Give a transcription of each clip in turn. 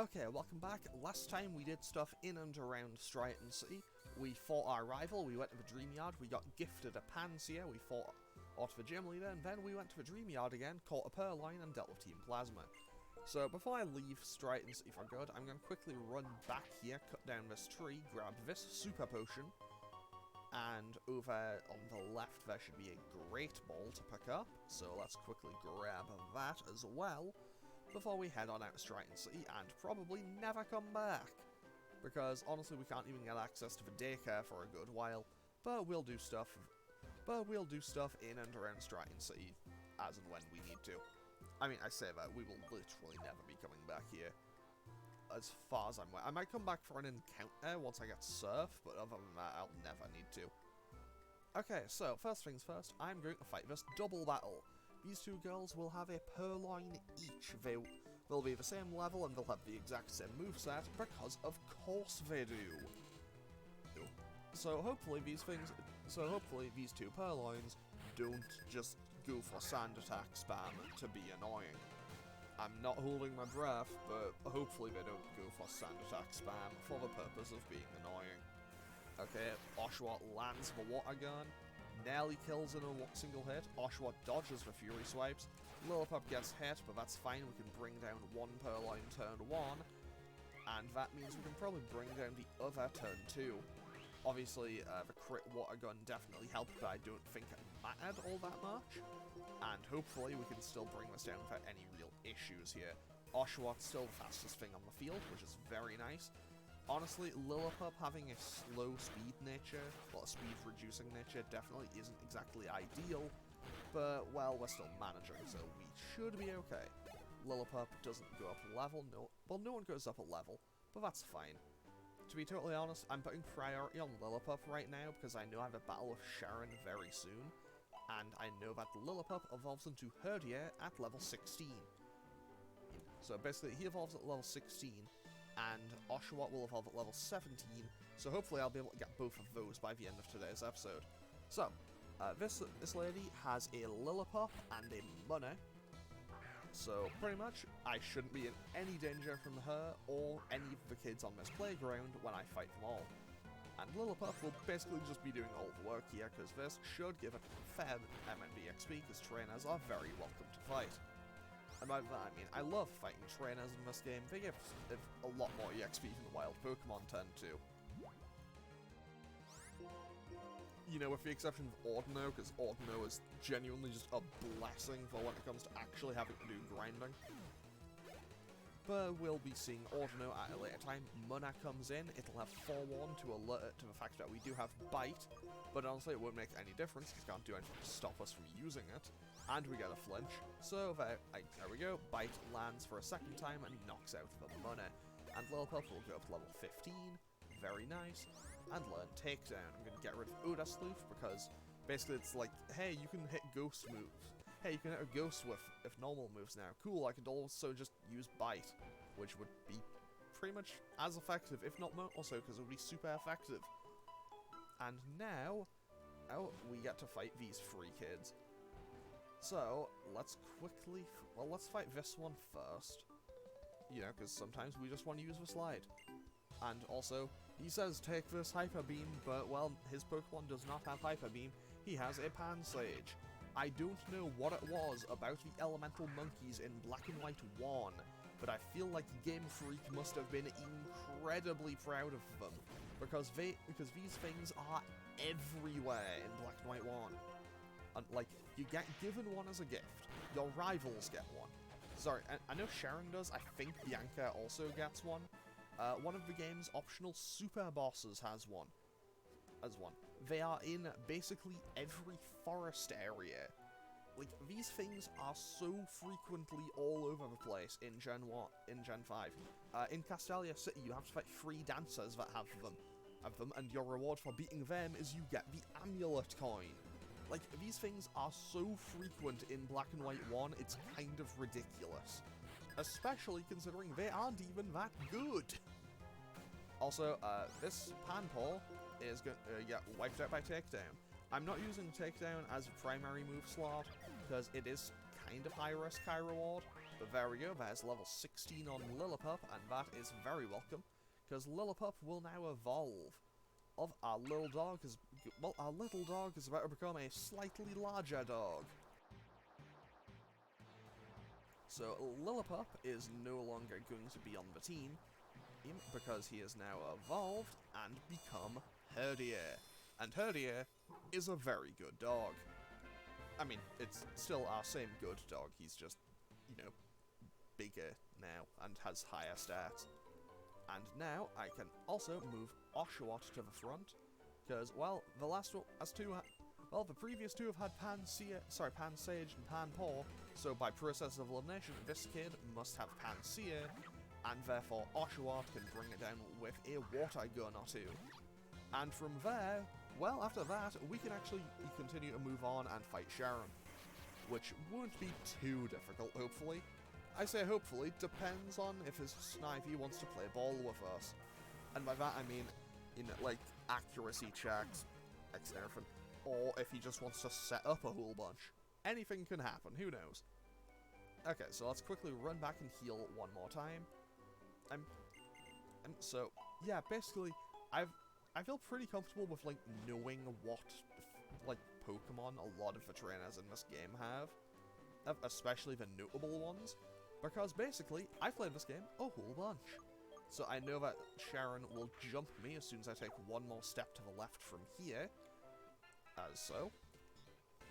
Okay, welcome back. Last time we did stuff in and around Striaton City. We fought our rival, we went to the Dream Yard, we got gifted a Panseer, we fought off the gym leader, and then we went to the Dream Yard again, caught a Purloin, and dealt with Team Plasma. So before I leave Striaton City for good, I'm going to quickly run back here, cut down this tree, grab this Super Potion, and over on the left there should be a Great Ball to pick up, so let's quickly grab that as well, before we head on out to Striaton City and probably never come back. Because honestly we can't even get access to the daycare for a good while, but we'll do stuff in and around Striaton City as and when we need to. I mean, I say that, we will literally never be coming back here. As far as I'm aware. I might come back for an encounter once I get Surf, but other than that, I'll never need to. Okay, so, first things first, I'm going to fight this double battle. These two girls will have a Purloin each. They will be the same level and they'll have the exact same moveset, because of course they do. So hopefully these two Purloins don't just go for sand attack spam to be annoying. I'm not holding my breath, but hopefully they don't go for sand attack spam for the purpose of being annoying. Okay, Oshawott lands the water gun, nearly kills in a single hit. Oshawott dodges the Fury Swipes, Lillipup gets hit, but that's fine, we can bring down one Purloin turn 1, and that means we can probably bring down the other turn 2. Obviously, the crit water gun definitely helped, but I don't think it mattered all that much. And hopefully we can still bring this down without any real issues here. Oshawott's still the fastest thing on the field, which is very nice. Honestly, Lillipup having a slow speed nature, well, a speed reducing nature, definitely isn't exactly ideal. But, well, we're still managing, so we should be okay. Lillipup doesn't go up a level, no one goes up a level, but that's fine. To be totally honest, I'm putting priority on Lillipup right now because I know I have a battle with Cheren very soon, and I know that Lillipup evolves into Herdier at level 16. So basically, he evolves at level 16, and Oshawott will evolve at level 17, so hopefully I'll be able to get both of those by the end of today's episode. So, this lady has a Lillipup and a Munna. So, pretty much, I shouldn't be in any danger from her or any of the kids on this playground when I fight them all. And Lillipup will basically just be doing all the work here, because this should give it fair MNB XP, because trainers are very welcome to fight. And by that I mean, I love fighting trainers in this game, they give a lot more EXP than the wild Pokemon tend to. You know, with the exception of Ordino, because Ordino is genuinely just a blessing for when it comes to actually having to do grinding. But we'll be seeing Ordino at a later time. Munna comes in, it'll have Forewarn to alert it to the fact that we do have Bite, but honestly it won't make any difference, because it can't do anything to stop us from using it. And we get a flinch, so there we go, Bite lands for a second time and knocks out the Munna. And Lillipup will go up to level 15. Very nice, and learn Takedown. I'm going to get rid of Odassleuth because basically it's like, hey, you can hit ghost moves. Hey, you can hit a ghost with normal moves now. Cool, I could also just use Bite, which would be pretty much as effective, if not more so, because it would be super effective. And now, we get to fight these three kids. So, let's fight this one first. You know, because sometimes we just want to use the slide. And also, he says take this Hyper Beam, but well, his Pokemon does not have Hyper Beam, he has a Pansage. I don't know what it was about the elemental monkeys in Black and White 1, but I feel like Game Freak must have been incredibly proud of them, because these things are everywhere in Black and White 1. And like, you get given one as a gift, your rivals get one. Sorry, I know Cheren does, I think Bianca also gets one. One of the game's optional super bosses has one. They are in basically every forest area. Like, these things are so frequently all over the place in Gen 5. In Castelia City, you have to fight 3 dancers that have them, and your reward for beating them is you get the Amulet coin. Like, these things are so frequent in Black and White 1, it's kind of ridiculous. Especially considering they aren't even that good. Also, this Panpaw is going to get wiped out by Takedown. I'm not using Takedown as a primary move slot, because it is kind of high risk, high reward. But there we go, there's level 16 on Lillipup, and that is very welcome, because Lillipup will now evolve. Our little dog is, well, our little dog is about to become a slightly larger dog. So Lillipup is no longer going to be on the team, because he is now evolved and become Herdier. And Herdier is a very good dog. I mean, it's still our same good dog, he's just, you know, bigger now and has higher stats. And now I can also move Oshawott to the front, because, well, the last one, the previous two have had Pansage and Panpaw, so by process of elimination, this kid must have Pansear, and therefore Oshawott can bring it down with a water gun or two. And from there, well, after that, we can actually continue to move on and fight Cheren, which won't be too difficult, hopefully. I say hopefully, depends on if his Snivy wants to play ball with us. And by that I mean, in, like, accuracy checks, everything, or if he just wants to set up a whole bunch. Anything can happen, who knows? Okay, so let's quickly run back and heal one more time. So, yeah, basically, I feel pretty comfortable with, like, knowing what, like, Pokemon a lot of the trainers in this game have, especially the notable ones, because basically, I've played this game a whole bunch. So I know that Cheren will jump me as soon as I take one more step to the left from here, as so.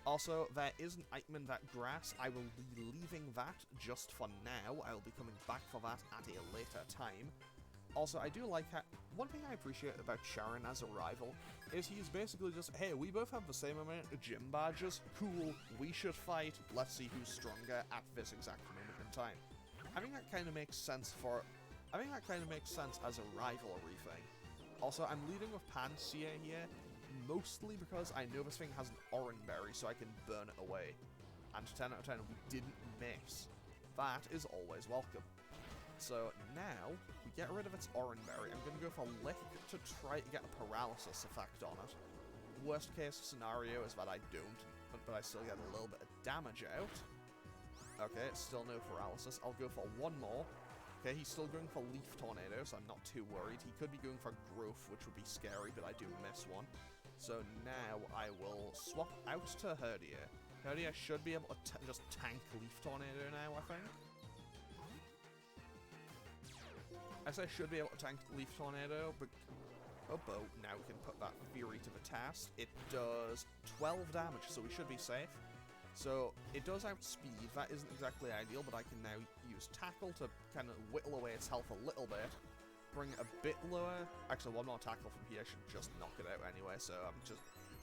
Also, there is an item in that grass. I will be leaving that just for now. I will be coming back for that at a later time. Also, I do like how, one thing I appreciate about Cheren as a rival is he's basically just, hey, we both have the same amount of gym badges, cool, we should fight, let's see who's stronger at this exact moment in time. I think that kind of makes sense as a rivalry thing. Also, I'm leading with Pansear here, mostly because I know this thing has an Oranberry, so I can burn it away. And 10 out of 10, we didn't miss. That is always welcome. So now, we get rid of its Oranberry. I'm going to go for Lick to try to get a paralysis effect on it. Worst case scenario is that I don't, but I still get a little bit of damage out. Okay, still no paralysis. I'll go for one more. Okay, he's still going for Leaf Tornado, so I'm not too worried. He could be going for Growth, which would be scary, but I do miss one. So now I will swap out to Herdier. Herdier should be able to just tank Leaf Tornado now, I think. I say should be able to tank Leaf Tornado, but now we can put that Fury to the test. It does 12 damage, so we should be safe. So it does outspeed, that isn't exactly ideal, but I can now use Tackle to kind of whittle away its health a little bit, bring it a bit lower. Actually, one more Tackle from here should just knock it out anyway, so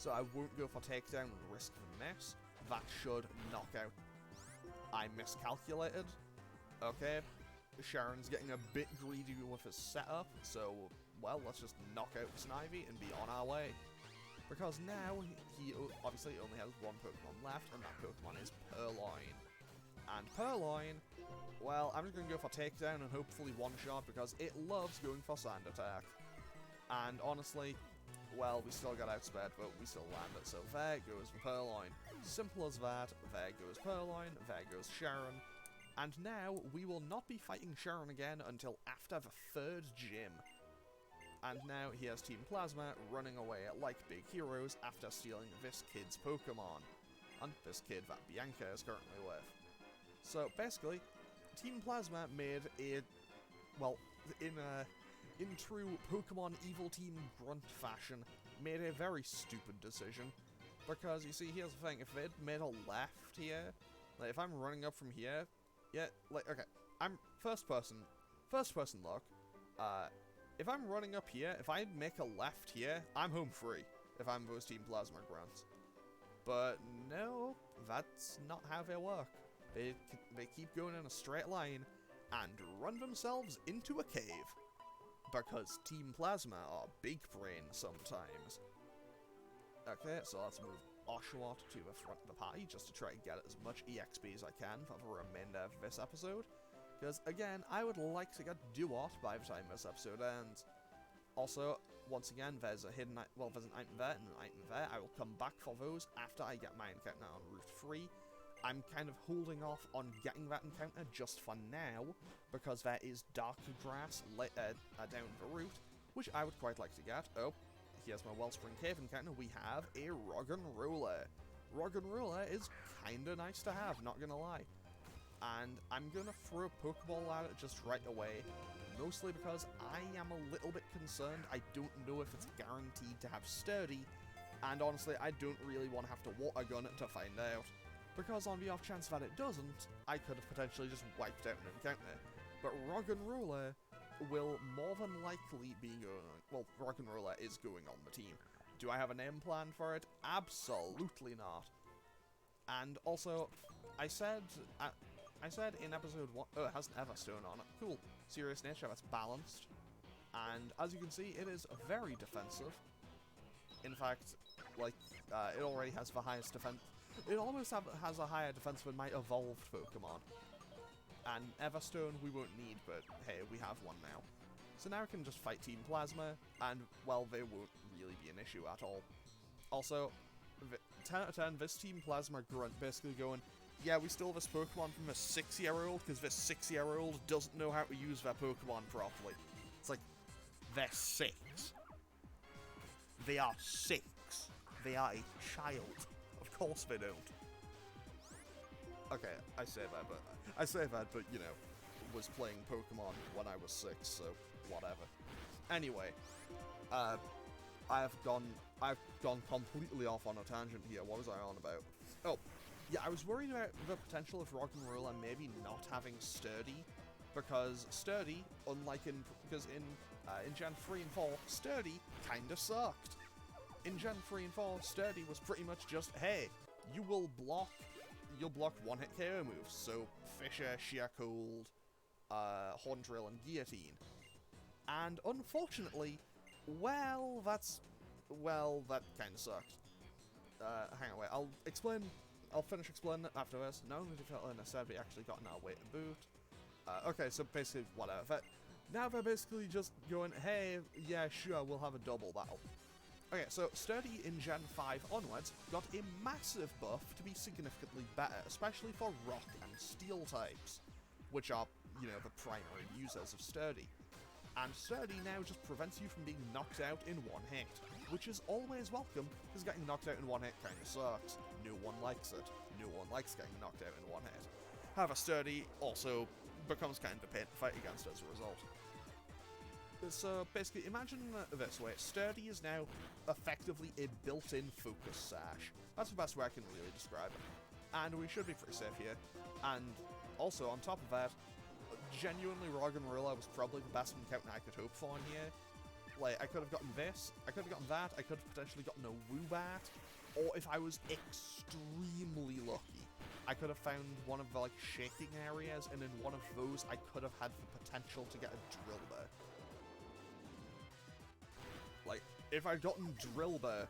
I won't go for Takedown and risk the miss. That should knock out. I miscalculated. Okay. Cheren's getting a bit greedy with his setup, so, well, let's just knock out Snivy and be on our way. Because now, he obviously only has one Pokemon left, and that Pokemon is Purloin. And Purloin, well, I'm just going to go for Takedown and hopefully one-shot, because it loves going for Sand Attack. And honestly, well, we still got outsped, but we still land it, so there goes the Purloin. Simple as that, there goes Purloin, there goes Cheren. And now, we will not be fighting Cheren again until after the 3rd gym. And now, he has Team Plasma running away like big heroes after stealing this kid's Pokemon. And this kid that Bianca is currently with. So, basically, Team Plasma made a, well, in true Pokemon Evil Team Grunt fashion, made a very stupid decision. Because, you see, here's the thing, if they'd made a left here, like, if I'm running up from here, yeah, like, okay, I'm first person look, if I'm running up here, if I make a left here, I'm home free, if I'm those Team Plasma grunts. But no, that's not how they work. They keep going in a straight line, and run themselves into a cave. Because Team Plasma are big brain sometimes. Okay, so let's move Oshawott to the front of the party, just to try to get as much EXP as I can for the remainder of this episode. Because, again, I would like to get Duot by the time this episode ends. Also, once again, there's a hidden, well, there's an item there and an item there. I will come back for those after I get my encounter on Route 3. I'm kind of holding off on getting that encounter just for now, because there is darker grass down the route, which I would quite like to get. Oh, here's my Wellspring Cave encounter. We have a Roggenrola. Roggenrola is kinda nice to have, not gonna lie. And I'm gonna throw a Pokeball at it just right away, mostly because I am a little bit concerned. I don't know if it's guaranteed to have Sturdy, and honestly, I don't really want to have to water gun it to find out. Because on the off chance that it doesn't, I could have potentially just wiped out an encounter. But Roggenrola will more than likely be going... Well, Roggenrola is going on the team. Do I have a name plan for it? Absolutely not. And also, I said in episode 1... Oh, it has an Everstone on it. Cool. Serious nature, that's balanced. And as you can see, it is very defensive. In fact, like, it already has the highest defense... It almost has a higher defense than my evolved Pokemon. And Everstone we won't need, but hey, we have one now. So now I can just fight Team Plasma, and, well, they won't really be an issue at all. Also, 10 out of 10, this Team Plasma grunt basically going, yeah, we stole this Pokemon from a 6-year-old, because this 6-year-old doesn't know how to use their Pokemon properly. It's like, they're 6. They are 6. They are a child. Of course they don't. Okay, I say that, but you know, was playing Pokemon when I was 6, so whatever. Anyway, I've gone completely off on a tangent here. What was I on about? Oh, yeah, I was worried about the potential of Roggenrola maybe not having Sturdy, because Sturdy, because in Gen 3 and 4, Sturdy kinda sucked. In Gen 3 and 4, Sturdy was pretty much just, hey, you'll block one-hit KO moves, so Fissure, Sheer Cold, Horn Drill, and Guillotine. And unfortunately, that kinda sucked. Hang on, wait, I'll finish explaining it after this. Not only did we actually got our way to boot. Okay, so basically, whatever. Now they're basically just going, hey, yeah, sure, we'll have a double battle. Okay, so Sturdy in Gen 5 onwards got a massive buff to be significantly better, especially for Rock and Steel types, which are, you know, the primary users of Sturdy. And Sturdy now just prevents you from being knocked out in one hit, which is always welcome, because getting knocked out in one hit kinda sucks. No one likes it. No one likes getting knocked out in one hit. However, Sturdy also becomes kind of a pain to fight against as a result. So basically, imagine this way. Sturdy is now effectively a built-in focus sash. That's the best way I can really describe it. And we should be pretty safe here. And also, on top of that, genuinely Roggenrola was probably the best encounter I could hope for in here. Like, I could have gotten this, I could have gotten that, I could have potentially gotten a Woobat, or if I was extremely lucky, I could have found one of the, like, shaking areas, and in one of those, I could have had the potential to get a Drillbur. Like, if I'd gotten Drillbur,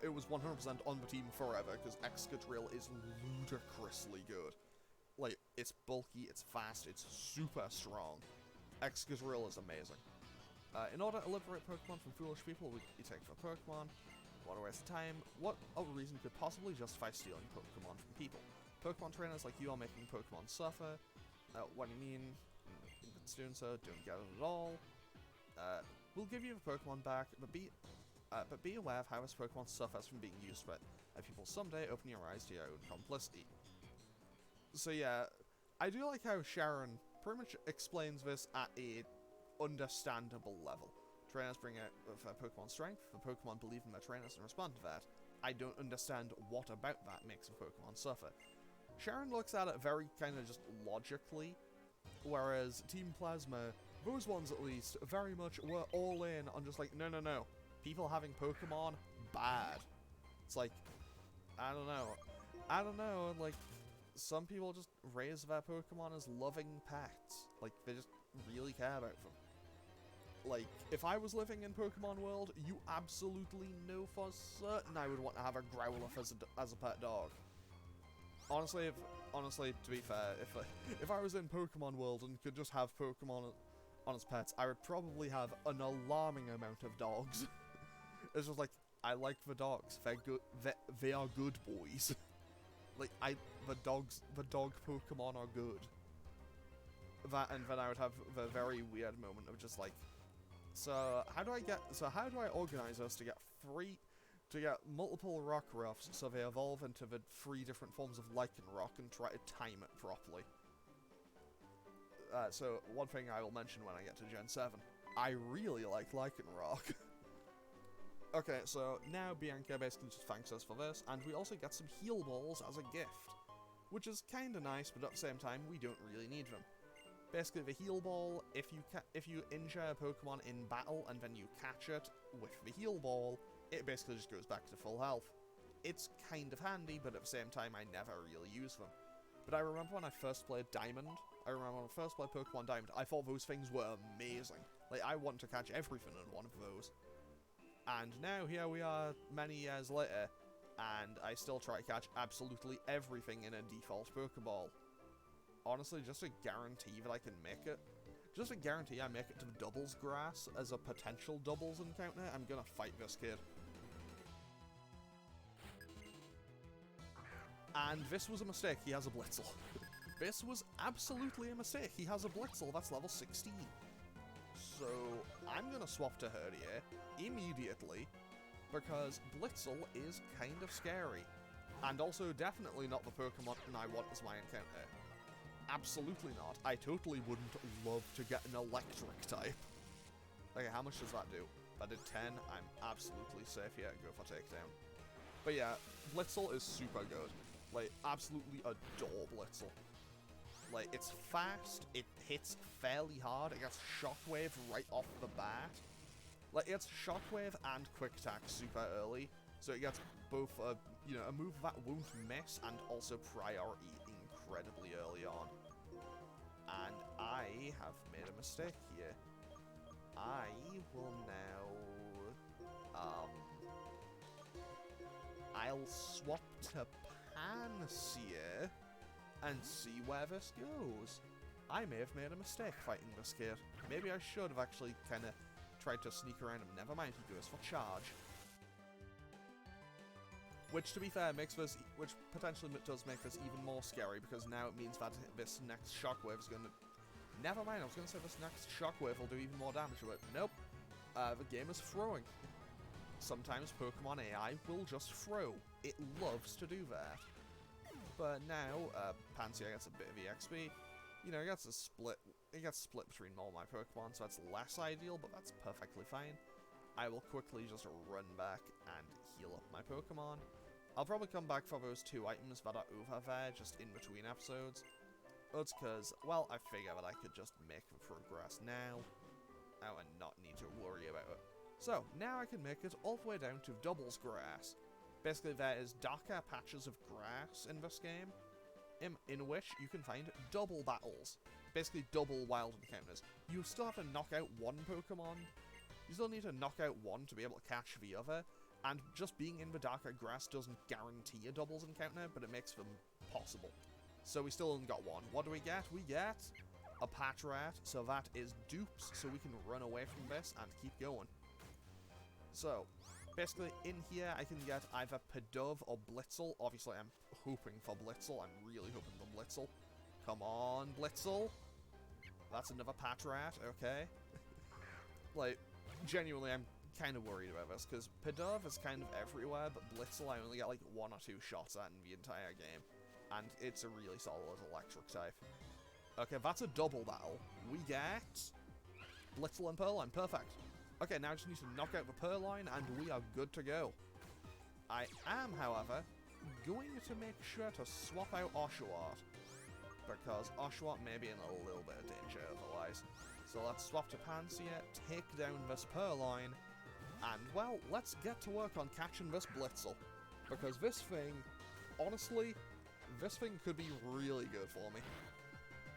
it was 100% on the team forever, because Excadrill is ludicrously good. Like, it's bulky, it's fast, it's super strong. Excadrill is amazing. In order to liberate Pokemon from foolish people, you take for Pokemon. What a waste of time. What other reason could possibly justify stealing Pokemon from people? Pokemon trainers like you are making Pokemon suffer. What do you mean? If it's doing so, don't get it at all. We'll give you the Pokemon back, but be aware of how this Pokemon suffers from being used by people someday. Open your eyes to your own complicity. So yeah, I do like how Cheren pretty much explains this at a understandable level. Trainers bring out for Pokemon strength, the Pokemon believe in their trainers and respond to that. I don't understand what about that makes a Pokemon suffer. Cheren looks at it very kind of just logically, whereas Team Plasma, those ones at least, very much were all in on just like, no, people having Pokemon, bad. It's like, I don't know, like, some people just raise their Pokemon as loving pets. Like, they just really care about them. Like, if I was living in Pokemon World, you absolutely know for certain I would want to have a Growlithe as a pet dog. Honestly, to be fair, if I was in Pokemon World and could just have Pokemon on as pets, I would probably have an alarming amount of dogs. It's just like, I like the dogs. They're good. They are good boys. Like, the dog Pokemon are good. That, and then I would have the very weird moment of just like, so how do I organize us to get multiple rock ruffs so they evolve into the 3 different forms of Lycanroc and try to time it properly? So one thing I will mention when I get to Gen 7, I really like Lycanroc. Okay, so now Bianca basically just thanks us for this, and we also get some heal balls as a gift, which is kinda nice, but at the same time, we don't really need them. Basically, the heal ball, if you injure a Pokemon in battle and then you catch it with the heal ball, it basically just goes back to full health. It's kind of handy, but at the same time, I never really use them. But I remember when I first played Diamond, Pokemon Diamond, I thought those things were amazing. Like, I wanted to catch everything in one of those. And now, here we are, many years later, and I still try to catch absolutely everything in a default Pokeball. Honestly, just to guarantee that I can make it, just to guarantee I make it to the Doubles Grass as a potential Doubles encounter, I'm gonna fight this kid. And this was a mistake, he has a Blitzel. This was absolutely a mistake, he has a Blitzel, that's level 16. So, I'm gonna swap to Herdier immediately, because Blitzel is kind of scary. And also definitely not the Pokemon I want as my encounter. Absolutely not. I totally wouldn't love to get an electric type. Okay, how much does that do? That did 10. I'm absolutely safe here. Go for takedown. But yeah, Blitzel is super good. Like, absolutely adore Blitzel. Like, it's fast, it hits fairly hard, it gets Shockwave right off the bat. Like, it gets Shockwave and Quick Attack super early, so it gets both, a move that won't miss and also priority incredibly early on. And I have made a mistake here. I will now, I'll swap to Pansear and see where this goes. I may have made a mistake fighting this kid. Maybe I should have actually kind of tried to sneak around him. Never mind, he goes for charge. Which, to be fair, which potentially does make this even more scary, because now it means that this next Shockwave is going to... Never mind, I was going to say this next Shockwave will do even more damage to it. Nope. The game is throwing. Sometimes Pokemon AI will just throw. It loves to do that. But now, Pansear gets a bit of EXP. You know, it gets split between all my Pokemon, so that's less ideal, but that's perfectly fine. I will quickly just run back and heal up my Pokemon. I'll probably come back for those 2 items that are over there, just in between episodes. That's because, well, I figure that I could just make the progress now, and not need to worry about it. So, now I can make it all the way down to Doubles Grass. Basically, there is darker patches of grass in this game, in which you can find double battles. Basically, double wild encounters. You still have to knock out one Pokemon. You still need to knock out one to be able to catch the other. And just being in the darker grass doesn't guarantee a doubles encounter, but it makes them possible. So we still only got one. What do we get? We get a Patrat, so that is dupes, so we can run away from this and keep going. So, basically, in here, I can get either Pidove or Blitzel. Obviously, I'm hoping for Blitzel. I'm really hoping for Blitzel. Come on, Blitzel. That's another Patrat, okay. Like, genuinely, I'm kind of worried about this, because Pidove is kind of everywhere, but Blitzel I only get like 1 or 2 shots at in the entire game. And it's a really solid electric type. Okay, that's a double battle. We get Blitzel and Purrloin, perfect. Okay, now I just need to knock out the Purrloin, and we are good to go. I am, however, going to make sure to swap out Oshawott, because Oshawott may be in a little bit of danger otherwise. So let's swap to Pansear, take down this Purrloin, and, well, let's get to work on catching this Blitzel. Because this thing, honestly, this thing could be really good for me.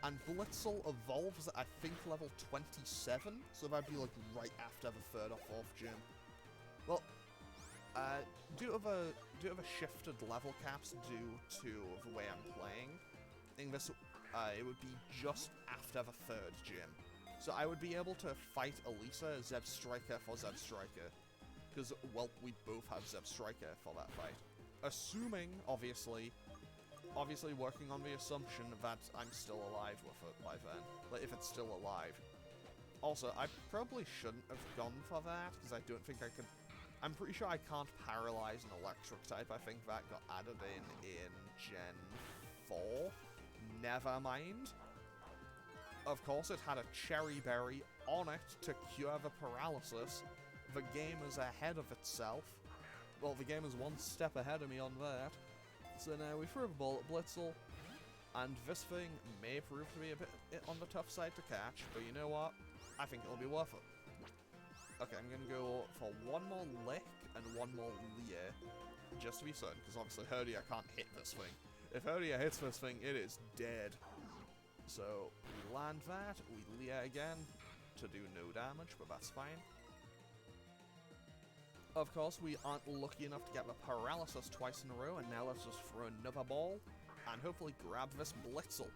And Blitzel evolves at, I think, level 27, so that'd be, like, right after the 3rd or 4th gym. Well, due to the shifted level caps due to the way I'm playing, I think this, it would be just after the 3rd gym. So I would be able to fight Elisa, Zebstrika for Zebstrika. Because, well, we both have Zebstrika for that fight. Assuming, obviously, obviously working on the assumption that I'm still alive with it by then. Like, if it's still alive. Also, I probably shouldn't have gone for that, because I don't think I could... I'm pretty sure I can't paralyze an electric type. I think that got added in Gen 4. Never mind. Of course, it had a cherry berry on it to cure the paralysis. The game is ahead of itself. Well, the game is one step ahead of me on that. So now we throw the ball at Blitzel, and this thing may prove to be a bit on the tough side to catch, but you know what? I think it'll be worth it. Okay, I'm gonna go for one more lick and one more leer, just to be certain, because obviously Herdia can't hit this thing. If Herdia hits this thing, it is dead. So, we land that, we leer again, to do no damage, but that's fine. Of course, we aren't lucky enough to get the paralysis twice in a row, and now let's just throw another ball, and hopefully grab this Blitzel.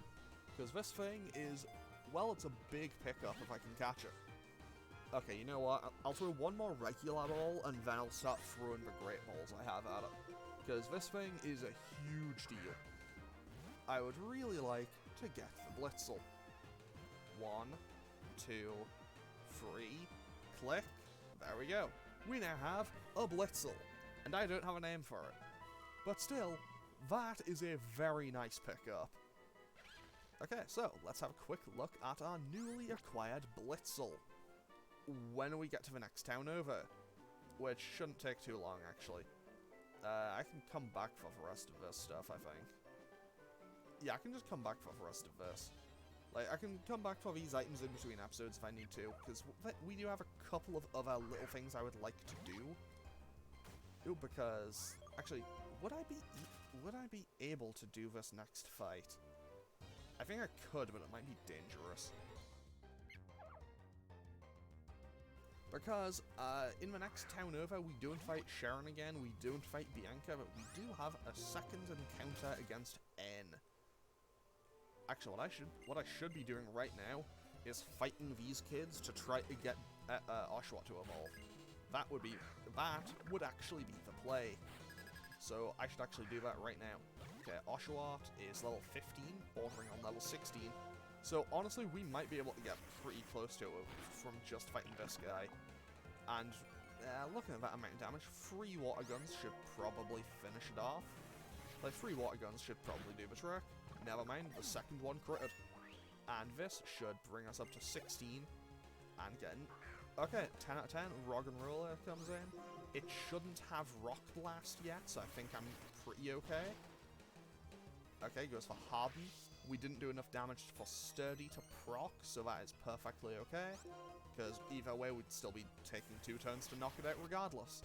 Because this thing is, well, it's a big pickup if I can catch it. Okay, you know what? I'll throw one more regular ball, and then I'll start throwing the great balls I have at it. Because this thing is a huge deal. I would really like to get the Blitzel. 1, 2, 3, click. There we go. We now have a Blitzel. And I don't have a name for it. But still, that is a very nice pickup. Okay, so let's have a quick look at our newly acquired Blitzel. When we get to the next town over, which shouldn't take too long, actually. I can come back for the rest of this stuff, I think. Yeah, I can just come back for the rest of this. Like, I can come back for these items in between episodes if I need to, because we do have a couple of other little things I would like to do. Ooh, because, actually, would I be able to do this next fight? I think I could, but it might be dangerous. Because, in the next town over, we don't fight Cheren again, we don't fight Bianca, but we do have a second encounter against N. Actually, what I should be doing right now is fighting these kids to try to get Oshawott to evolve. That would actually be the play. So I should actually do that right now. Okay, Oshawott is level 15, bordering on level 16. So honestly, we might be able to get pretty close to it from just fighting this guy. And looking at that amount of damage, 3 water guns should probably finish it off. Like, 3 water guns should probably do the trick. Never mind, the second one critted. And this should bring us up to 16. And getting... Okay, 10 out of 10, Rog and Roller comes in. It shouldn't have Rock Blast yet, so I think I'm pretty okay. Okay, goes for Harden. We didn't do enough damage for Sturdy to proc, so that is perfectly okay. Because either way, we'd still be taking 2 turns to knock it out regardless.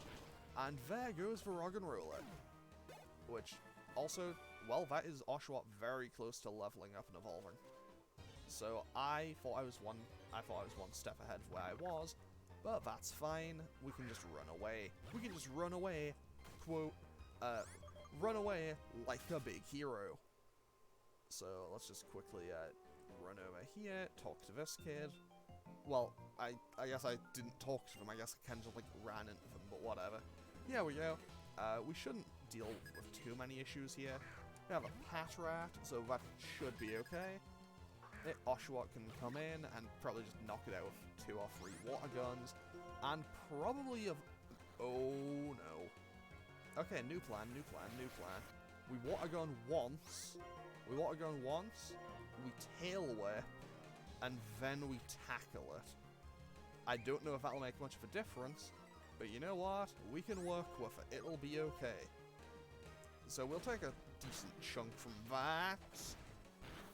And there goes the Rog and Roller. Which also... Well, that is Oshawott very close to leveling up and evolving. So I thought I was one step ahead of where I was, but that's fine. We can just run away. We can just run away, quote, run away like a big hero. So let's just quickly run over here, talk to this kid. Well, I guess I didn't talk to them. I guess I kind of just like ran into them, but whatever. Here we go. We shouldn't deal with too many issues here. We have a Patrat, so that should be okay. Oshawott can come in and probably just knock it out with 2 or 3 water guns. And probably oh no. Okay, new plan. We water gun once. We tail whip, and then we tackle it. I don't know if that'll make much of a difference, but you know what? We can work with it. It'll be okay. So we'll take a decent chunk from that.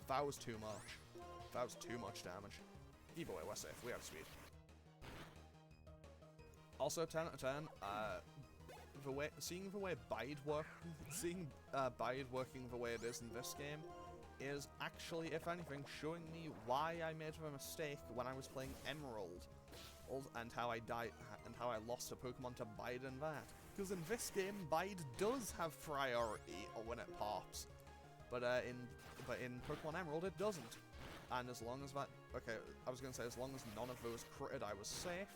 That was too much. That was too much damage. Either way, we're safe. We have speed. Also, 10 out of 10. Seeing the way Bide working the way it is in this game is actually, if anything, showing me why I made a mistake when I was playing Emerald, and how I died and how I lost a Pokemon to Bide in that. Because in this game, Bide does have priority when it pops, but in Pokemon Emerald it doesn't. And as long as that, okay, I was gonna say as long as none of those critted, I was safe.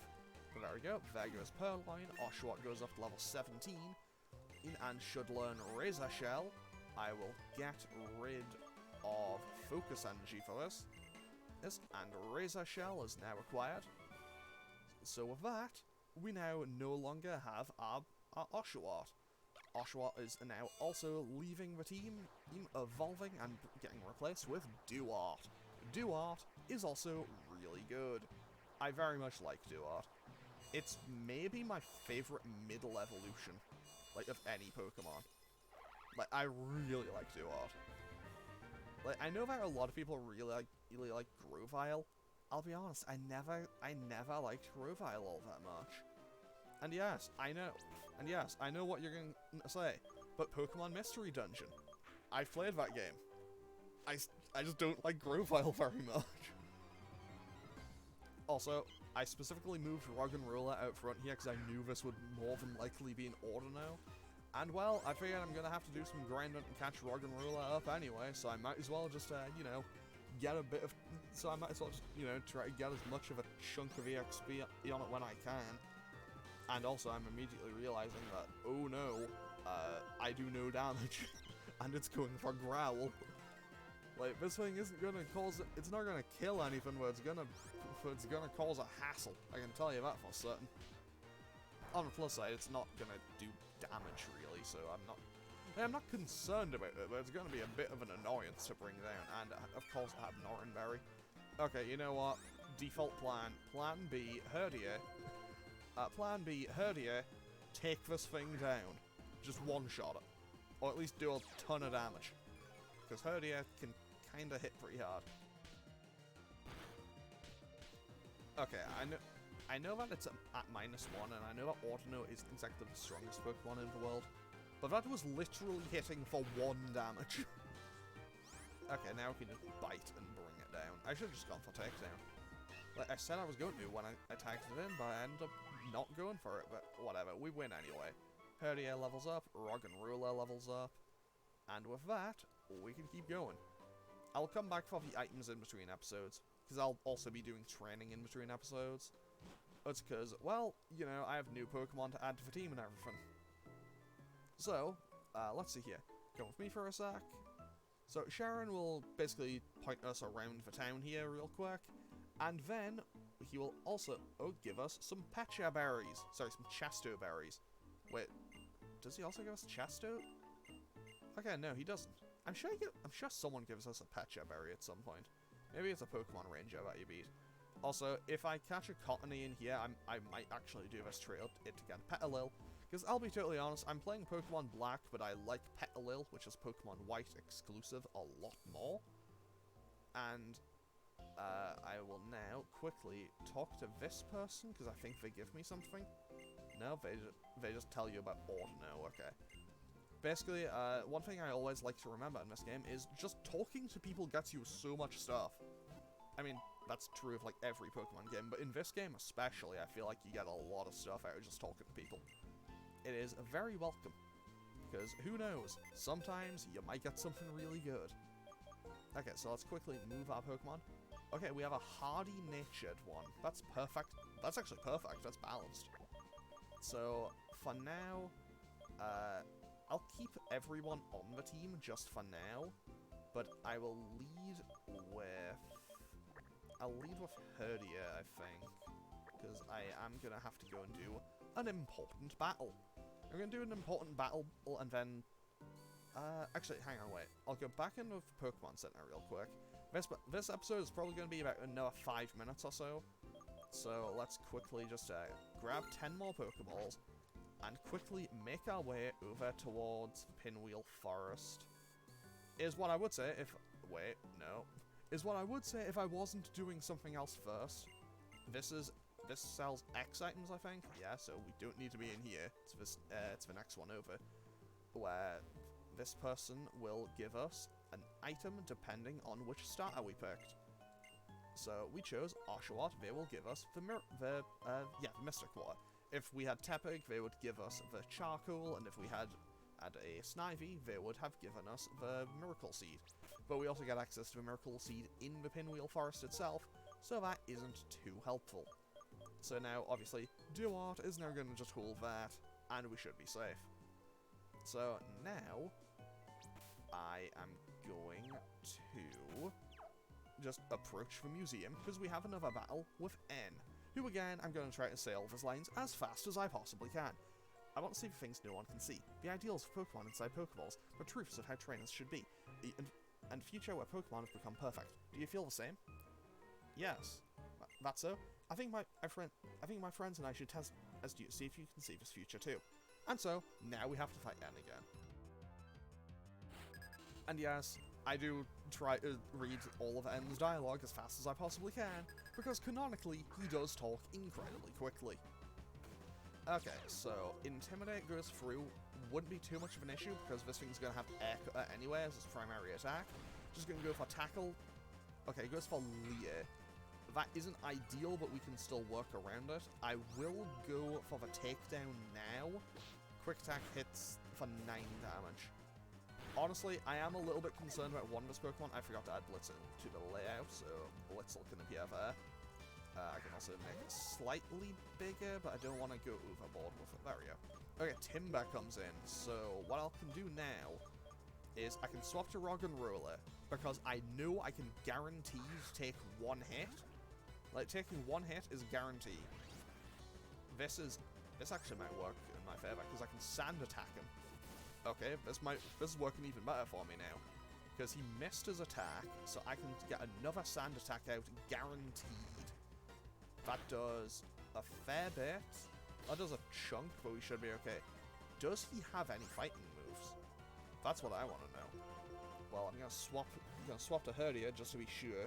But there we go. There goes Purloin. Oshawott goes up to level 17, and should learn Razor Shell. I will get rid of focus energy for this. And Razor Shell is now acquired. So with that, we now no longer have our Oshawott. Oshawott is now also leaving the team, evolving and getting replaced with Duart. Duart is also really good. I very much like Duart. It's maybe my favourite middle evolution, like, of any Pokemon. Like, I really like Duart. Like, I know that a lot of people really like Grovyle. I'll be honest, I never liked Grovyle all that much. And yes, I know what you're going to say, but Pokemon Mystery Dungeon. I've played that game. I just don't like Grovyle very much. Also, I specifically moved Roggenrola out front here because I knew this would more than likely be an Ordino. And well, I figured I'm gonna have to do some grinding and catch Roggenrola up anyway, so I might as well just, you know, get a bit of... So I might as well just, you know, try to get as much of a chunk of EXP on it when I can. And also, I'm immediately realizing that, oh no, I do no damage, and it's going for Growl. Like, this thing isn't gonna cause... It's not gonna kill anything, but it's gonna cause a hassle. I can tell you that for certain. On the plus side, it's not gonna do damage, really, so I'm not concerned about it, but it's gonna be a bit of an annoyance to bring down, and of course I have Norenberry. Okay, you know what? Default plan. Plan B, Herdier. Plan B, Herdier, take this thing down. Just one-shot it. Or at least do a ton of damage. Because Herdier can kinda hit pretty hard. Okay, I know that it's at -1, and I know that Ordino isn't exactly the strongest Pokemon in the world, but that was literally hitting for 1 damage. Okay, now we can just bite and bring it down. I should have just gone for takedown. Like I said I was going to when I tagged it in, but I ended up not going for it, but whatever, we win anyway. Herdier levels up, Roggenrola levels up, and with that, we can keep going. I'll come back for the items in between episodes, because I'll also be doing training in between episodes. It's because, well, you know, I have new Pokemon to add to the team and everything. So, let's see here. Come with me for a sec. So, Cheren will basically point us around the town here real quick, and then he will also give us some Pecha berries. Sorry, some Chasto berries. Wait, does he also give us Chasto? Okay, no, he doesn't. I'm sure someone gives us a Pecha berry at some point. Maybe it's a Pokemon Ranger that you beat. Also, if I catch a Cottony in here, I might actually do this trail to get Petalil. Because I'll be totally honest, I'm playing Pokemon Black, but I like Petalil, which is Pokemon White exclusive, a lot more. And I will now quickly talk to this person, because I think they give me something. No, they just tell you about Ordino, okay. Basically, one thing I always like to remember in this game is just talking to people gets you so much stuff. I mean, that's true of like every Pokemon game, but in this game especially, I feel like you get a lot of stuff out of just talking to people. It is very welcome, because who knows, sometimes you might get something really good. Okay, so let's quickly move our Pokemon. Okay, we have a hardy-natured one. That's perfect. That's actually perfect. That's balanced. So, for now, I'll keep everyone on the team just for now, but I will lead with... I'll lead with Herdier, I think, because I am going to have to go and do an important battle. I'm going to do an important battle, and then... actually, hang on, wait. I'll go back into the Pokemon Center real quick. This episode is probably going to be about another 5 minutes or so. So let's quickly just grab 10 more Pokeballs and quickly make our way over towards Pinwheel Forest. Is what I would say if... Wait, no. Is what I would say if I wasn't doing something else first. This sells X items, I think. Yeah, so we don't need to be in here. It's the next one over. Where this person will give us an item depending on which starter we picked. So we chose Oshawott, they will give us the Mystic Water. If we had Tepig, they would give us the Charcoal, and if we had a Snivy, they would have given us the Miracle Seed. But we also get access to the Miracle Seed in the Pinwheel Forest itself, so that isn't too helpful. So now, obviously, Duart is now going to just hold that, and we should be safe. So now, I am going to just approach the museum, because we have another battle with N, who again I'm going to try to say all of his lines as fast as I possibly can. I want to see the things no one can see, the ideals of Pokemon inside Pokeballs, the truths of how trainers should be, and future where Pokemon have become perfect. Do you feel the same? Yes. That's so? I think my friends and I should test you to see if you can see this future too. And so, now we have to fight N again. And yes, I do try to read all of N's dialogue as fast as I possibly can, because canonically, he does talk incredibly quickly. Okay, so Intimidate goes through, wouldn't be too much of an issue, because this thing's going to have Air Cutter anyway as its primary attack. Just going to go for Tackle. Okay, it goes for Leer. That isn't ideal, but we can still work around it. I will go for the Takedown now. Quick Attack hits for 9 damage. Honestly, I am a little bit concerned about one of this Pokemon. I forgot to add Blitzle to the layout, so Blitzle can appear there. I can also make it slightly bigger, but I don't want to go overboard with it. There we go. Okay, Timber comes in, so what I can do now is I can swap to Roggenrola, because I know I can guarantee to take one hit. Like, taking one hit is guaranteed. This actually might work in my favor, because I can Sand Attack him. Okay, this is working even better for me now, because he missed his attack, so I can get another Sand Attack out guaranteed. That does a fair bit. That does a chunk, but we should be okay. Does he have any fighting moves? That's what I want to know. Well, I'm gonna swap to Herdia just to be sure,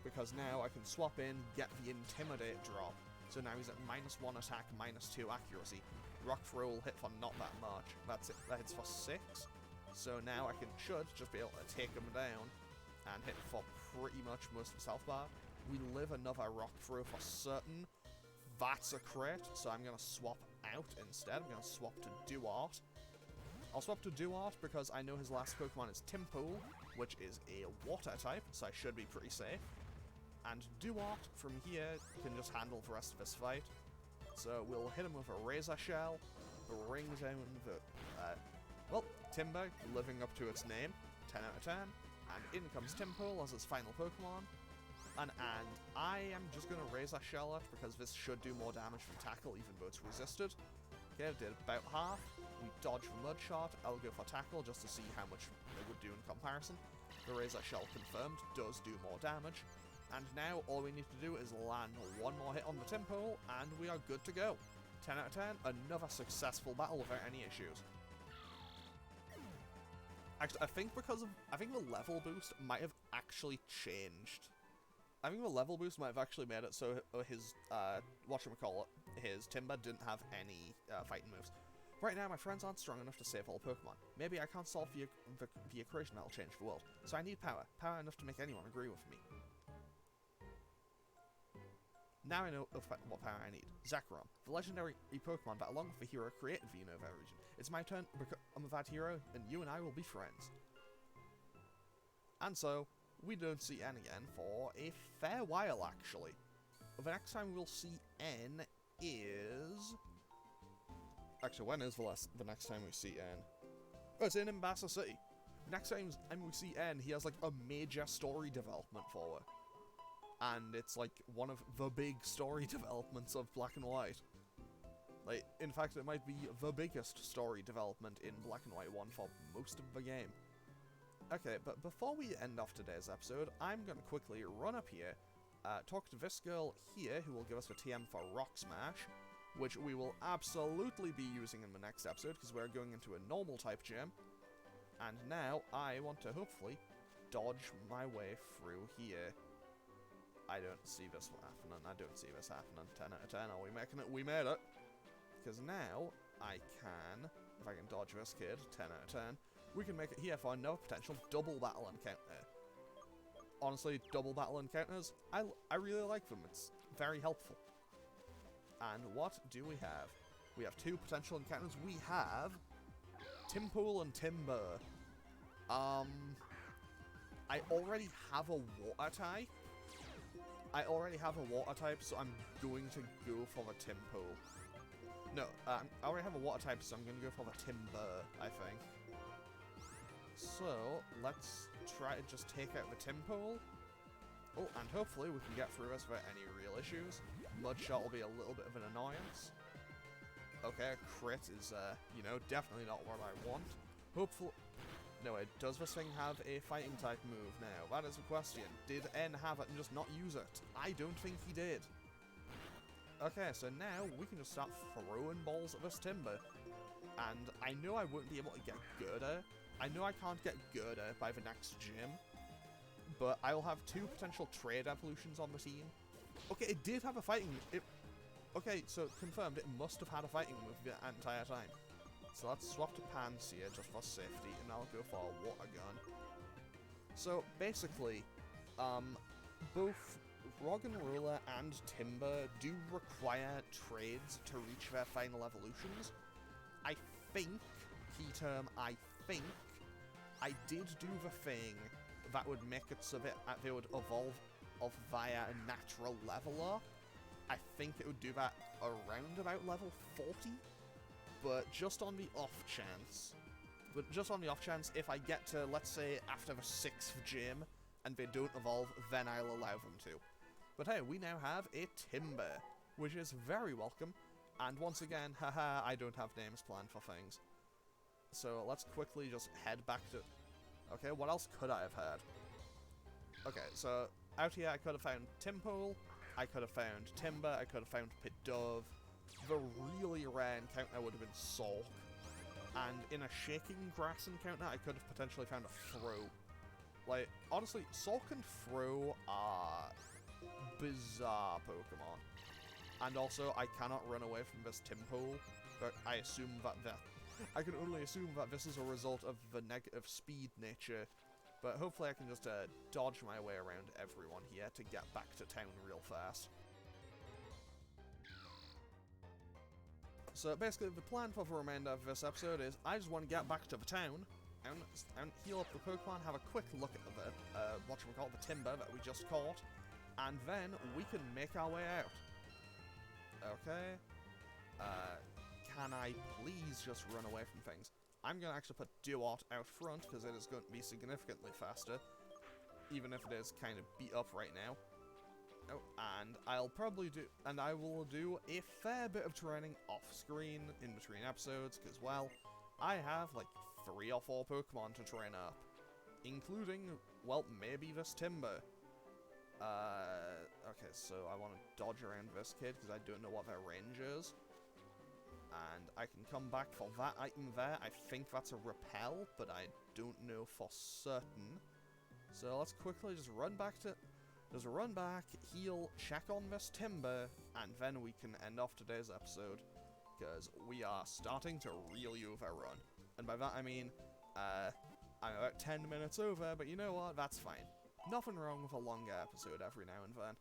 because now I can swap in, get the Intimidate drop. So now he's at -1 attack, -2 accuracy. Rock Throw will hit for not that much. That's it. That hits for 6. So now I should just be able to take him down and hit for pretty much most of his health bar. We live another Rock Throw for certain. That's a crit, so I'm going to swap out instead. I'm going to swap to Duart. I'll swap to Duart because I know his last Pokemon is Timpool, which is a water type, so I should be pretty safe. And Duart, from here, can just handle the rest of this fight. So we'll hit him with a Razor Shell, bring down the, well, Timber, living up to its name, 10 out of 10. And in comes Timpool as his final Pokemon. And I am just going to Razor Shell it, because this should do more damage from Tackle, even though it's resisted. Okay, I did about half. We dodge the Mud Shot. I'll go for Tackle just to see how much it would do in comparison. The Razor Shell confirmed does do more damage. And now all we need to do is land one more hit on the Timpool, and we are good to go. 10 out of 10, another successful battle without any issues. Actually, I think the level boost might have actually changed. I think the level boost might have actually made it so his, whatchamacallit, his Timber didn't have any fighting moves. Right now, my friends aren't strong enough to save all Pokemon. Maybe I can't solve the equation that'll change the world. So I need power. Power enough to make anyone agree with me. Now I know what power I need. Zekrom, the legendary Pokemon that along with the hero created the Unova region. It's my turn to become that hero, and you and I will be friends. And so, we don't see N again for a fair while, actually. The next time we'll see N is... Actually, when is the next time we see N? Oh, it's in Ambassa City. Next time we see N, he has, like, a major story development for it. And it's, like, one of the big story developments of Black and White. Like, in fact, it might be the biggest story development in Black and White 1 for most of the game. Okay, but before we end off today's episode, I'm going to quickly run up here, talk to this girl here, who will give us the TM for Rock Smash, which we will absolutely be using in the next episode, because we're going into a normal type gym. And now, I want to hopefully dodge my way through here. I don't see this happening. I don't see this happening. 10 out of 10. Are we making it? We made it. Because now, I can, if I can dodge this kid, 10 out of 10, we can make it here for another potential double battle encounter. Honestly, double battle encounters, I really like them. It's very helpful. And what do we have? We have 2 potential encounters. We have Timpool and Timber. I already have a water type. So I'm going to go for the Timpool. No, I already have a water type, so I'm going to go for the Timber, I think. So, let's try to just take out the Tim pole. Oh, and hopefully we can get through this without any real issues. Mudshot will be a little bit of an annoyance. Okay, crit is, you know, definitely not what I want. Hopefully... No, does this thing have a fighting type move now? That is a question. Did N have it and just not use it? I don't think he did. Okay, so now we can just start throwing balls at this timber. And I know I won't be able to get Gerda. I know I can't get Gerda by the next gym. But I'll have 2 potential trade evolutions on the team. Okay, it did have a fighting... Okay, so confirmed, it must have had a fighting move the entire time. So let's swap to Panseer just for safety, and I'll go for a water gun. So basically, both Roggenrola and Timber do require trades to reach their final evolutions. I think, key term, I think, I did do the thing that would make it so that they would evolve via a natural leveler. I think it would do that around about level 40, but just on the off chance, if I get to, let's say, after the 6th gym, and they don't evolve, then I'll allow them to. But hey, we now have a Timber, which is very welcome, and once again, haha, I don't have names planned for things. So let's quickly just head back to... Okay, what else could I have had? Okay, so out here I could have found Timpole, I could have found Timber, I could have found Pit Dove. The really rare encounter would have been Sulk. And in a Shaking Grass encounter, I could have potentially found a Throw. Like, honestly, Sulk and Throw are bizarre Pokemon. And also, I cannot run away from this Timpole, but I assume that I can only assume that this is a result of the negative speed nature. But hopefully I can just dodge my way around everyone here to get back to town real fast. So basically the plan for the remainder of this episode is I just want to get back to the town and heal up the Pokemon, have a quick look at the, the Timber that we just caught, and then we can make our way out. Okay. Can I please just run away from things? I'm going to actually put Duart out front, because it is going to be significantly faster, even if it is kind of beat up right now. Oh, and I'll probably do, and I will do a fair bit of training off-screen in between episodes, because, well, I have, like, 3 or 4 Pokemon to train up, including, well, maybe this Timber. Okay, so I want to dodge around this kid, because I don't know what their range is. And I can come back for that item there. I think that's a Repel, but I don't know for certain. So let's quickly just run back, heal, check on this Timber, and then we can end off today's episode. Because we are starting to really overrun. And by that I mean, I'm about 10 minutes over, but you know what? That's fine. Nothing wrong with a longer episode every now and then.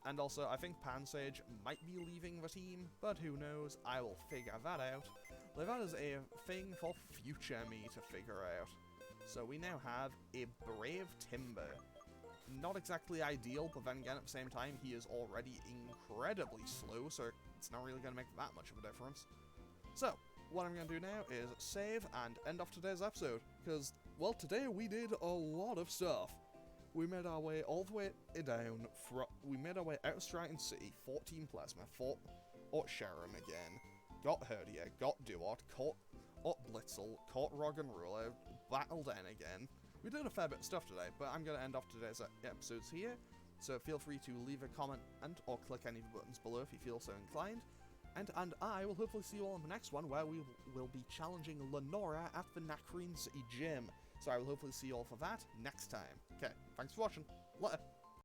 And also, I think Pansage might be leaving the team, but who knows, I will figure that out. Like, that is a thing for future me to figure out. So we now have a Brave Timber. Not exactly ideal, but then again, at the same time, he is already incredibly slow, so it's not really going to make that much of a difference. So, what I'm going to do now is save and end off today's episode, because, well, today we did a lot of stuff. We made our way all the way down, we made our way out of Striaton City, 14 Plasma, fought Cheren again, got Herdier, got Duart, caught Blitzel, caught Roggenrola, battled N again. We did a fair bit of stuff today, but I'm going to end off today's episodes here, so feel free to leave a comment or click any of the buttons below if you feel so inclined. And I will hopefully see you all in the next one, where we will be challenging Lenora at the Nacrene City Gym. So I will hopefully see you all for that next time. Okay, thanks for watching. Later.